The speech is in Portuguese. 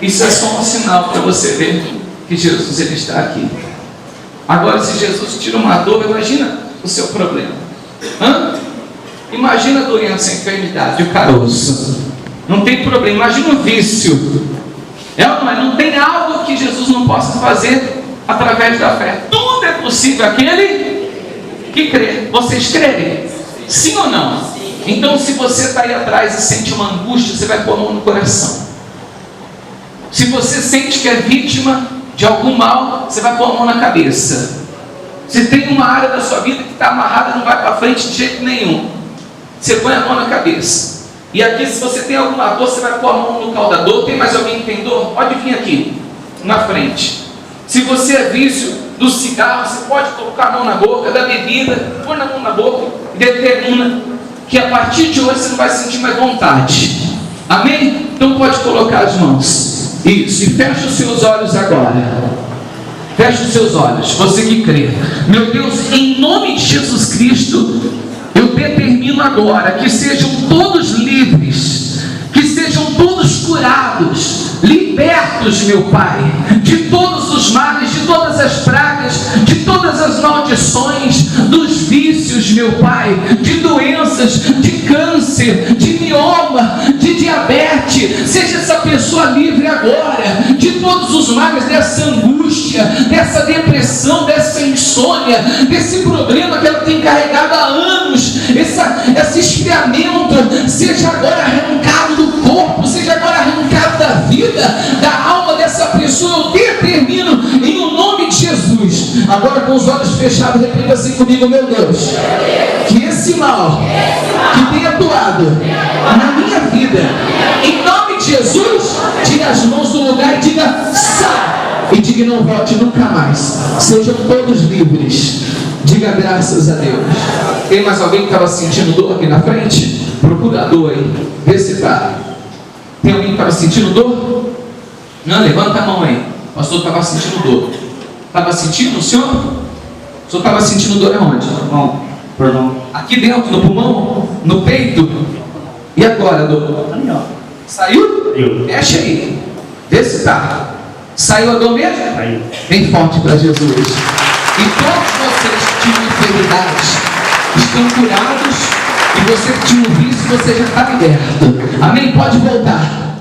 Isso é só um sinal para você ver que Jesus ele está aqui. Agora, se Jesus tira uma dor, imagina o seu problema. Imagina a doença, a enfermidade, o caroço. Não tem problema. Imagina o vício. Não tem algo que Jesus não possa fazer através da fé. Tudo é possível aquele que crê. Vocês crerem? Sim ou não? Então, se você está aí atrás e sente uma angústia, você vai pôr a mão no coração. Se você sente que é vítima de algum mal, você vai pôr a mão na cabeça. Se tem uma área da sua vida que está amarrada, não vai para frente de jeito nenhum, você põe a mão na cabeça. E aqui, se você tem alguma dor, você vai pôr a mão no local da dor. Tem mais alguém que tem dor? Pode vir aqui, na frente. Se você é vício do cigarro, você pode colocar a mão na boca, da bebida, põe a mão na boca e determina que a partir de hoje você não vai sentir mais vontade. Amém? Então pode colocar as mãos. Isso, e fecha os seus olhos agora. Feche os seus olhos, você que crê. Meu Deus, em nome de Jesus Cristo, eu determino agora que sejam todos livres, que sejam todos curados, libertos, meu Pai, de todos os males, de todas as pragas, de todas as maldições, dos vícios, meu Pai, de doenças, de câncer, de mioma, de diabetes. Seja essa pessoa livre agora de todos os males, dessa angústia, dessa depressão, dessa insônia, desse problema que ela tem carregado há anos. Esse esfriamento seja agora arrancado do corpo, seja agora arrancado da vida, da alma dessa pessoa. Eu determino em o nome de Jesus. Agora, com os olhos fechados, repita assim comigo: meu Deus, que esse mal que tem atuado na minha vida, em nome de Jesus, tire as mãos do lugar e diga: sai! E diga: não volte nunca mais. Sejam todos livres. Diga graças a Deus. Tem mais alguém que estava sentindo dor aqui na frente? Procura a dor aí. Vê se está. Tem alguém que estava sentindo dor? Não, levanta a mão aí. O pastor estava sentindo dor. Estava sentindo, o senhor? O senhor estava sentindo dor aonde? Não, perdão. Aqui dentro, no pulmão? No peito? E agora, dor? Ali, ó. Saiu? Saiu. Mexe aí. Vê se está. Saiu a dor mesmo? Saiu. Bem forte para Jesus. E todos vocês que tinham enfermidades estão curados. E você que tinha um vício, você já está liberto. Amém? Pode voltar.